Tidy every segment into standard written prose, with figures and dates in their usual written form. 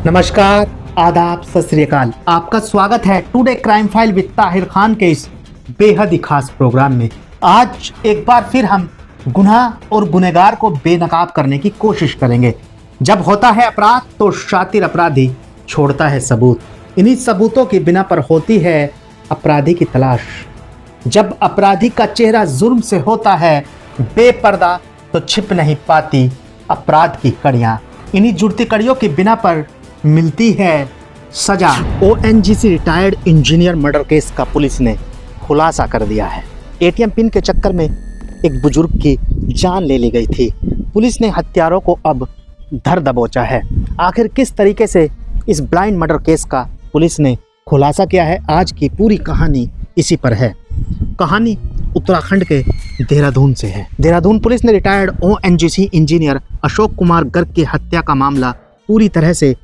नमस्कार, आदाब, सत श्री अकाल। आपका स्वागत है today crime file with Tahir Khan के इस बेहद ही खास प्रोग्राम में। आज एक बार फिर हम गुनाह और गुनहगार को बेनकाब करने की कोशिश करेंगे। जब होता है अपराध तो शातिर अपराधी छोड़ता है सबूत। इन्हीं सबूतों की बिना पर होती है अपराधी की तलाश। जब अपराधी का चेहरा जुर्म से होता है बेपर्दा तो छिप नहीं पाती अपराध की कड़ियाँ। इन्हीं जुड़ती कड़ियों की बिना पर मिलती है सजा। ONGC retired engineer murder case का पुलिस ने खुलासा कर दिया है। एटीएम पिन के चक्कर में एक बुजुर्ग की जान ले ली गई थी। पुलिस ने हत्यारों को अब धर दबोचा है। आखिर किस तरीके से इस ब्लाइंड मर्डर केस का पुलिस ने खुलासा किया है, आज की पूरी कहानी इसी पर है। कहानी उत्तराखंड के देहरादून से है। देहरादून पुलिस ने retired ONGC engineer Ashok Kumar Garg की हत्या का मामला पूरी तरह से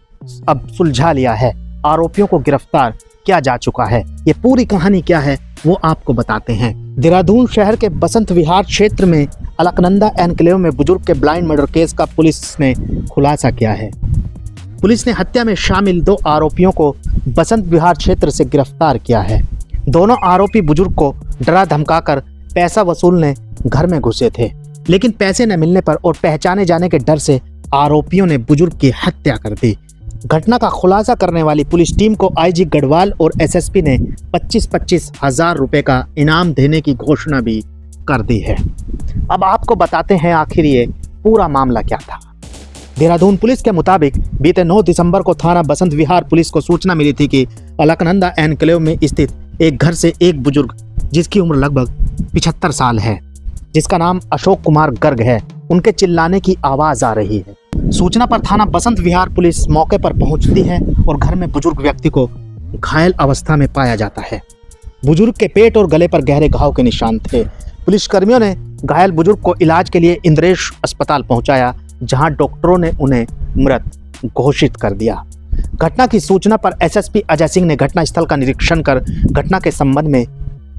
अब सुलझा लिया है। आरोपियों को गिरफ्तार किया जा चुका है। ये पूरी कहानी क्या है वो आपको बताते हैं। देहरादून शहर के बसंत विहार क्षेत्र में अलकनंदा एनक्लेव में बुजुर्ग के ब्लाइंड मर्डर केस का पुलिस ने खुलासा किया है। पुलिस ने हत्या में शामिल 2 आरोपियों को बसंत विहार क्षेत्र से गिरफ्तार किया है। दोनों आरोपी बुजुर्ग को डरा धमकाकर पैसा वसूलने घर में घुसे थे, लेकिन पैसे न मिलने पर और पहचाने जाने के डर से आरोपियों ने बुजुर्ग की हत्या कर दी। घटना का खुलासा करने वाली पुलिस टीम को आईजी गढ़वाल और एसएसपी ने 25-25 हजार रुपए का इनाम देने की घोषणा भी कर दी है। अब आपको बताते हैं आखिर ये पूरा मामला क्या था। देहरादून पुलिस के मुताबिक बीते 9 दिसंबर को थाना बसंत विहार पुलिस को सूचना मिली थी कि अलकनंदा एनक्लेव में स्थित एक घर से एक बुजुर्ग जिसकी उम्र लगभग 75 साल है, जिसका नाम अशोक कुमार गर्ग है, उनके चिल्लाने की आवाज आ रही है। सूचना पर थाना बसंत विहार पुलिस मौके पर पहुंचती है और घर में बुजुर्ग व्यक्ति को घायल अवस्था में पाया जाता है। बुजुर्ग के पेट और गले पर गहरे घाव के निशान थे। पुलिसकर्मियों ने घायल बुजुर्ग को इलाज के लिए इंद्रेश अस्पताल पहुंचाया, जहां डॉक्टरों ने उन्हें मृत घोषित कर दिया। घटना की सूचना पर एसएसपी अजय सिंह ने घटनास्थल का निरीक्षण कर घटना के संबंध में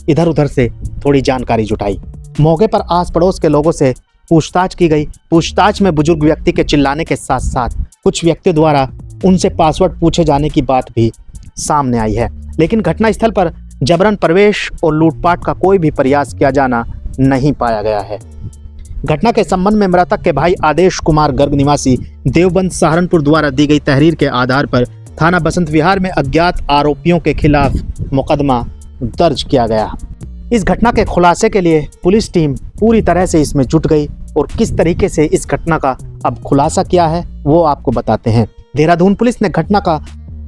इधर उधर से थोड़ी जानकारी जुटाई। मौके पर आस पड़ोस के लोगों से पूछताछ की गई। पूछताछ में बुजुर्ग व्यक्ति के चिल्लाने के साथ साथ कुछ व्यक्तियों द्वारा उनसे पासवर्ड पूछे जाने की बात भी सामने आई है, लेकिन घटनास्थल पर जबरन प्रवेश और लूटपाट का कोई भी प्रयास किया जाना नहीं पाया गया है। घटना के संबंध में मृतक के भाई आदेश कुमार गर्ग निवासी देवबंद सहारनपुर द्वारा दी गई तहरीर के आधार पर थाना बसंत विहार में अज्ञात आरोपियों के खिलाफ मुकदमा दर्ज किया गया। इस घटना के खुलासे के लिए पुलिस टीम पूरी तरह से इसमें जुट गई और किस तरीके से इस घटना का अब खुलासा किया है वो आपको बताते हैं। देहरादून पुलिस ने घटना का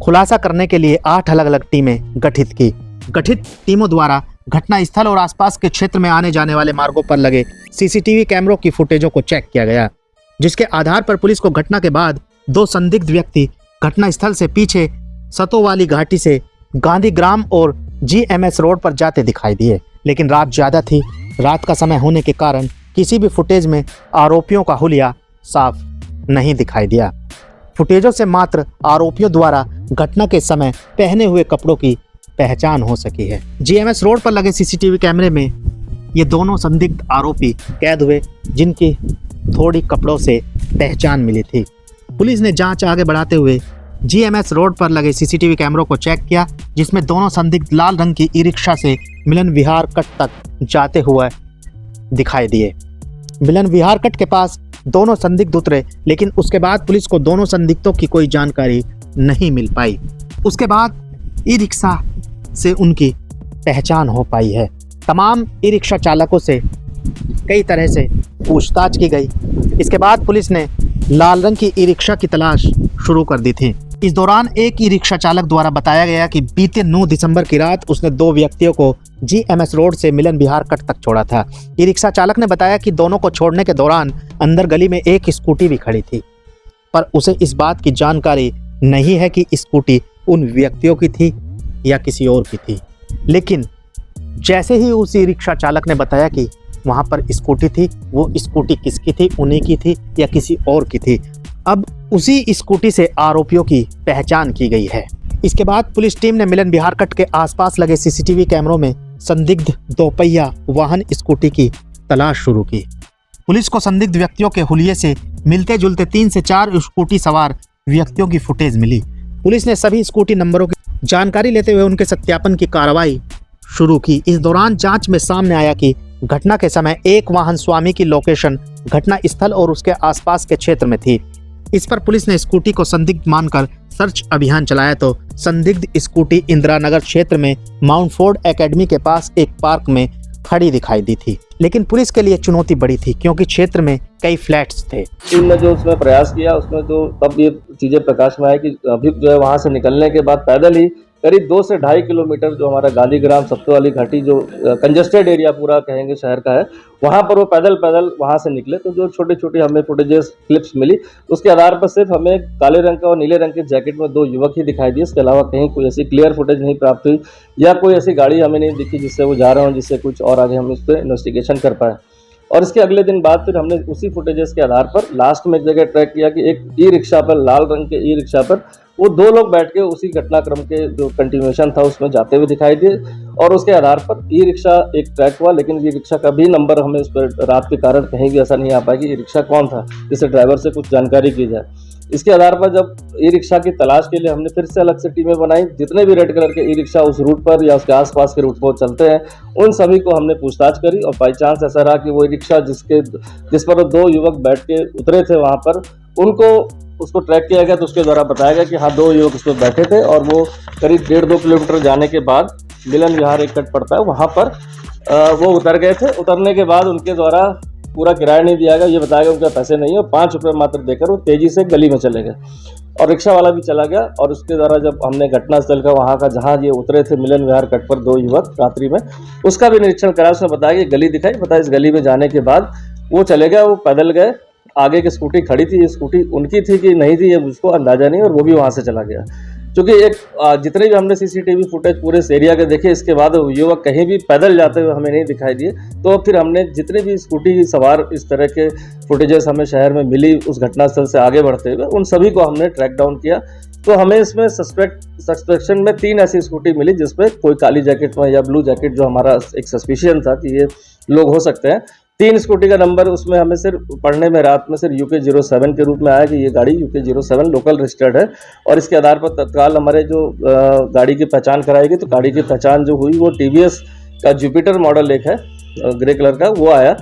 खुलासा करने के लिए 8 अलग अलग टीमें गठित की। गठित टीमों द्वारा घटना स्थल और आसपास के क्षेत्र में आने जाने वाले मार्गों पर लगे सीसीटीवी कैमरों की फुटेजों को चेक किया गया, जिसके आधार पर पुलिस को घटना के बाद 2 संदिग्ध व्यक्ति घटना स्थल से पीछे सतोवाली घाटी से गांधीग्राम और जीएमएस रोड पर जाते दिखाई दिए, लेकिन रात ज्यादा थी। रात का समय होने के कारण किसी भी फुटेज में आरोपियों का हुलिया साफ नहीं दिखाई दिया। फुटेजों से मात्र आरोपियों द्वारा घटना के समय पहने हुए कपड़ों की पहचान हो सकी है। जीएमएस रोड पर लगे सीसीटीवी कैमरे में ये दोनों संदिग्ध आरोपी कैद हुए, जिनकी थोड़ी कपड़ों से पहचान मिली थी। पुलिस ने जांच आगे बढ़ाते हुए जीएमएस रोड पर लगे सीसीटीवी कैमरों को चेक किया, जिसमें दोनों संदिग्ध लाल रंग की ई रिक्शा से मिलन विहार कट तक जाते हुए दिखाई दिए। मिलन विहार कट के पास दोनों संदिग्ध उतरे, लेकिन उसके बाद पुलिस को दोनों संदिग्धों की कोई जानकारी नहीं मिल पाई। उसके बाद ई रिक्शा से उनकी पहचान हो पाई है। तमाम ई रिक्शा चालकों से कई तरह से पूछताछ की गई। इसके बाद पुलिस ने लाल रंग की ई रिक्शा की तलाश शुरू कर दी थी। इस दौरान एक ई रिक्शा चालक द्वारा बताया गया कि बीते 9 दिसंबर की रात उसने 2 व्यक्तियों को जीएमएस रोड से मिलन विहार कट तक छोड़ा था। ई रिक्शा चालक ने बताया कि दोनों को छोड़ने के दौरान अंदर गली में एक स्कूटी भी खड़ी थी, पर उसे इस बात की जानकारी नहीं है कि स्कूटी उन व्यक्तियों की थी या किसी और की थी। लेकिन जैसे ही उस ई रिक्शा चालक ने बताया कि वहां पर स्कूटी थी, वो स्कूटी किसकी थी, उन्हीं की थी या किसी और की थी, अब उसी स्कूटी से आरोपियों की पहचान की गई है। इसके बाद पुलिस टीम ने मिलन विहार कट के आसपास लगे सीसीटीवी कैमरों में संदिग्ध 2 पहिया वाहन स्कूटी की तलाश शुरू की। पुलिस को संदिग्ध व्यक्तियों के हुलिये से मिलते जुलते 3 से 4 स्कूटी सवार व्यक्तियों की फुटेज मिली। पुलिस ने सभी स्कूटी नंबरों की जानकारी लेते हुए उनके सत्यापन की कार्रवाई शुरू की। इस दौरान जांच में सामने आया कि घटना के समय एक वाहन स्वामी की लोकेशन घटना स्थल और उसके आसपास के क्षेत्र में थी। इस पर पुलिस ने स्कूटी को संदिग्ध मानकर सर्च अभियान चलाया तो संदिग्ध स्कूटी इंदिरा नगर क्षेत्र में माउंट फोर्ड एकेडमी के पास एक पार्क में खड़ी दिखाई दी थी। लेकिन पुलिस के लिए चुनौती बड़ी थी क्योंकि क्षेत्र में कई फ्लैट्स थे। टीम ने जो उसमें प्रयास किया उसमें जो तब ये चीजें प्रकाश में आई कि अभी जो है वहां से निकलने के बाद पैदल ही करीब 2 से 2.5 किलोमीटर जो हमारा गांधीग्राम सप्तो वाली घाटी जो कंजेस्टेड एरिया पूरा कहेंगे शहर का है, वहां पर वो पैदल वहां से निकले। तो जो छोटे छोटे हमें फुटेजेस क्लिप्स मिली उसके आधार पर सिर्फ हमें काले रंग का और नीले रंग के जैकेट में 2 युवक ही दिखाई दिए। इसके अलावा कहीं कोई ऐसी क्लियर फुटेज नहीं प्राप्त हुई या कोई ऐसी गाड़ी हमें नहीं दिखी जिससे वो जा रहे हों, जिससे कुछ और आगे हम इस पर इन्वेस्टिगेशन कर पाए। और इसके अगले दिन बाद फिर हमने उसी फुटेजेस के आधार पर लास्ट में एक जगह ट्रैक किया कि एक ई रिक्शा पर, लाल रंग के ई रिक्शा पर वो 2 लोग बैठ के उसी घटनाक्रम के जो कंटिन्यूएशन था उसमें जाते हुए दिखाई दिए। और उसके आधार पर ई रिक्शा एक ट्रैक हुआ, लेकिन ई रिक्शा का भी नंबर हमें इस पर रात के कारण कहीं भी ऐसा नहीं आ पाया कि ई रिक्शा कौन था, जिससे ड्राइवर से कुछ जानकारी की जाए। इसके आधार पर जब ई रिक्शा की तलाश के लिए हमने फिर से अलग से टीमें बनाई, जितने भी रेड कलर के ई रिक्शा उस रूट पर या उसके आसपास के रूट पर चलते हैं उन सभी को हमने पूछताछ करी। और बाई चांस ऐसा रहा कि वो ई रिक्शा जिस पर 2 युवक बैठ के उतरे थे वहाँ पर उसको ट्रैक किया गया। तो उसके द्वारा बताया गया कि हाँ 2 युवक उस पर बैठे थे और वो करीब 1.5-2 किलोमीटर जाने के बाद मिलन विहार एक कट पड़ता है वहाँ पर वो उतर गए थे। उतरने के बाद उनके द्वारा पूरा किराया नहीं दिया गया, ये बताया गया उनके पैसे नहीं है और 5 रुपये मात्र देकर वो तेजी से गली में चले गए और रिक्शा वाला भी चला गया। और उसके द्वारा जब हमने घटनास्थल का वहाँ का जहाँ ये उतरे थे मिलन विहार कट पर 2 युवक रात्रि में, उसका भी निरीक्षण करा। उसने बताया कि गली दिखाई, बताया इस गली में जाने के बाद वो चले गए, वो पैदल गए। आगे की स्कूटी खड़ी थी, ये स्कूटी उनकी थी कि नहीं थी ये मुझको अंदाजा नहीं, और वो भी वहाँ से चला गया। क्योंकि एक जितने भी हमने सीसीटीवी फुटेज पूरे इस एरिया के देखे, इसके बाद युवक कहीं भी पैदल जाते हुए हमें नहीं दिखाई दिए। तो फिर हमने जितने भी स्कूटी सवार इस तरह के फुटेजेस हमें शहर में मिली उस घटनास्थल से आगे बढ़ते हुए, उन सभी को हमने ट्रैक डाउन किया। तो हमें इसमें सस्पेक्शन में 3 ऐसी स्कूटी मिली जिसपे कोई काली जैकेट में या ब्लू जैकेट, जो हमारा एक सस्पिशियन था कि ये लोग हो सकते हैं। 3 स्कूटी का नंबर उसमें हमें सिर्फ पढ़ने में रात में सिर्फ UK07 के रूप में आया कि ये गाड़ी UK07 लोकल रजिस्टर्ड है। और इसके आधार पर तत्काल हमारे जो गाड़ी की पहचान कराई गई, तो गाड़ी की पहचान जो हुई वो TVS का जुपिटर मॉडल एक है ग्रे कलर का, वो आया।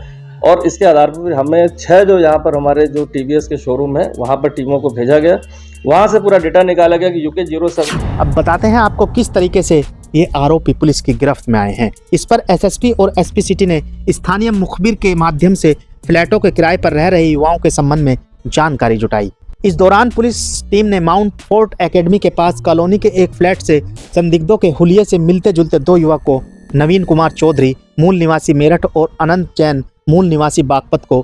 और इसके आधार पर हमें 6 जो यहाँ पर हमारे जो TVS के शोरूम है वहाँ पर टीमों को भेजा गया, वहाँ से पूरा डेटा निकाला गया कि UK07। अब बताते हैं आपको किस तरीके से ये आरोपी पुलिस की गिरफ्त में आए हैं। इस पर SSP और SP सिटी ने स्थानीय मुखबिर के माध्यम से फ्लैटों के किराए पर रह रहे युवाओं के संबंध में जानकारी जुटाई। इस दौरान पुलिस टीम ने माउंट फोर्ट एकेडमी के पास कॉलोनी के एक फ्लैट से संदिग्धों के हुलिये से मिलते जुलते 2 युवक को नवीन कुमार चौधरी मूल निवासी मेरठ और अनंत जैन मूल निवासी बागपत को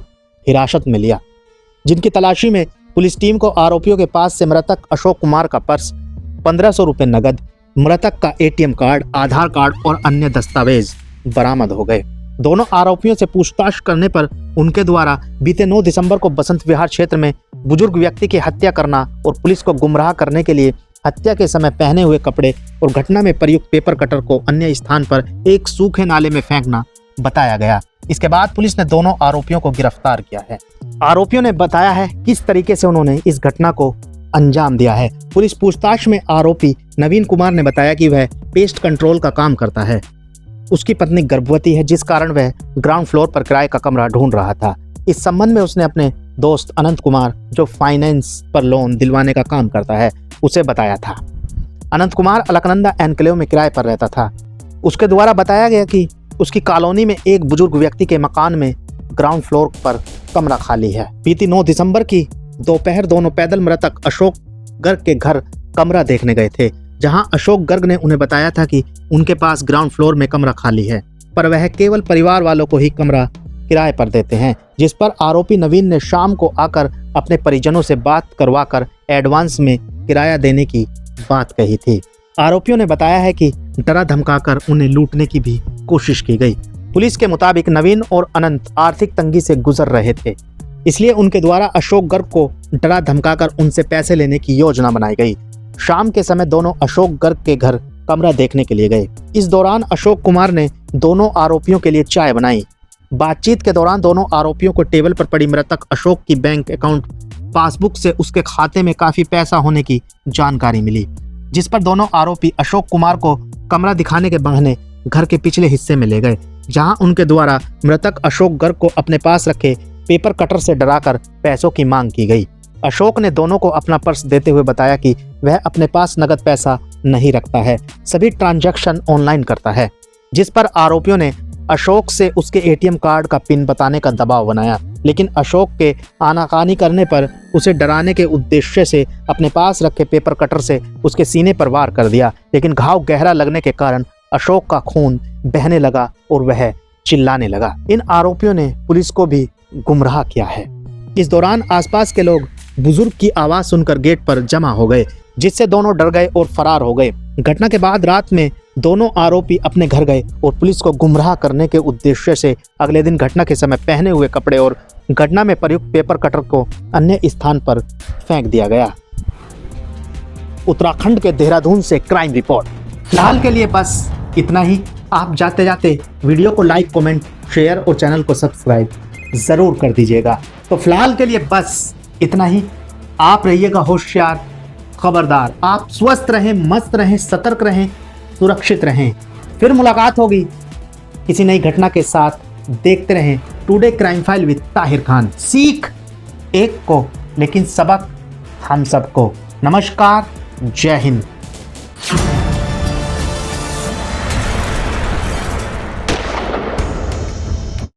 हिरासत में लिया, जिनकी तलाशी में पुलिस टीम को आरोपियों के पास से मृतक अशोक कुमार का पर्स, 1500 रुपये नगद, मृतक का ATM कार्ड, आधार कार्ड और अन्य दस्तावेज बरामद हो गए। दोनों आरोपियों से पूछताछ करने पर उनके द्वारा बीते 9 दिसंबर को बसंत विहार क्षेत्र में बुजुर्ग व्यक्ति की हत्या करना और पुलिस को गुमराह करने के लिए हत्या के समय पहने हुए कपड़े और घटना में प्रयुक्त पेपर कटर को अन्य स्थान पर एक सूखे नाले में फेंकना बताया गया। इसके बाद पुलिस ने दोनों आरोपियों को गिरफ्तार किया है। आरोपियों ने बताया है किस तरीके से उन्होंने इस घटना को अंजाम दिया है। पुलिस पूछताछ में आरोपी नवीन कुमार ने बताया कि वह पेस्ट कंट्रोल का काम करता है। उसकी पत्नी गर्भवती है, जिस कारण वह ग्राउंड फ्लोर पर किराए का कमरा ढूंढ रहा था। इस संबंध में उसने अपने दोस्त अनंत कुमार, जो फाइनेंस पर लोन दिलवाने का काम करता है, उसे बताया था। अनंत कुमार अलकनंदा एनक्लेव में किराए पर रहता था। उसके द्वारा बताया गया कि उसकी कॉलोनी में एक बुजुर्ग व्यक्ति के मकान में ग्राउंड फ्लोर पर कमरा खाली है। बीती 9 दिसंबर की दोपहर दोनों पैदल मृतक अशोक गर्ग के घर कमरा देखने गए थे, जहां अशोक गर्ग ने उन्हें बताया था कि उनके पास ग्राउंड फ्लोर में कमरा खाली है, पर वह केवल परिवार वालों को ही कमरा किराए पर देते हैं। जिस पर आरोपी नवीन ने शाम को आकर अपने परिजनों से बात करवाकर एडवांस में किराया देने की बात कही थी। आरोपियों ने बताया है कि डरा धमकाकर उन्हें लूटने की भी कोशिश की गई। पुलिस के मुताबिक नवीन और अनंत आर्थिक तंगी से गुजर रहे थे, इसलिए उनके द्वारा अशोक गर्ग को डरा धमकाकर उनसे पैसे लेने की योजना बनाई गई। शाम के समय दोनों अशोक गर्ग के घर कमरा देखने के लिए गए। इस दौरान अशोक कुमार ने दोनों आरोपियों के लिए चाय बनाई। बातचीत के दौरान दोनों आरोपियों को टेबल पर पड़ी मृतक अशोक की बैंक अकाउंट पासबुक से उसके खाते में काफी पैसा होने की जानकारी मिली, जिस पर दोनों आरोपी अशोक कुमार को कमरा दिखाने के बहाने घर के पिछले हिस्से में ले गए, जहां उनके द्वारा मृतक अशोक गर्ग को अपने पास रखे पेपर कटर से डराकर पैसों की मांग की गई। अशोक ने दोनों को अपना पर्स देते हुए बताया कि वह अपने पास नगद पैसा नहीं रखता है, सभी ट्रांजैक्शन ऑनलाइन करता है, जिस पर आरोपियों ने अशोक से उसके एटीएम कार्ड का पिन बताने का दबाव बनाया, लेकिन अशोक के आनाकानी करने पर उसे डराने के उद्देश्य से अपने पास रखे पेपर कटर से उसके सीने पर वार कर दिया, लेकिन घाव गहरा लगने के कारण अशोक का खून बहने लगा और वह चिल्लाने लगा। इन आरोपियों ने पुलिस को भी गुमराह किया है। इस दौरान आसपास के लोग बुजुर्ग की आवाज सुनकर गेट पर जमा हो गए, जिससे दोनों डर गए और फरार हो गए। घटना के बाद रात में दोनों आरोपी अपने घर गए और पुलिस को गुमराह करने के उद्देश्य से अगले दिन घटना के समय पहने हुए कपड़े और घटना में प्रयुक्त पेपर कटर को अन्य स्थान पर फेंक दिया गया। उत्तराखंड के देहरादून से क्राइम रिपोर्ट। फिलहाल के लिए बस इतना ही। आप जाते जाते वीडियो को लाइक, कमेंट, शेयर और चैनल को सब्सक्राइब जरूर कर दीजिएगा। तो फिलहाल के लिए बस इतना ही। आप रहिएगा होशियार, खबरदार। आप स्वस्थ रहें, मस्त रहें, सतर्क रहें, सुरक्षित रहें। फिर मुलाकात होगी किसी नई घटना के साथ। देखते रहें today crime file with Tahir Khan. सीख एक को, लेकिन सबक हम सबको। नमस्कार, जय हिंद।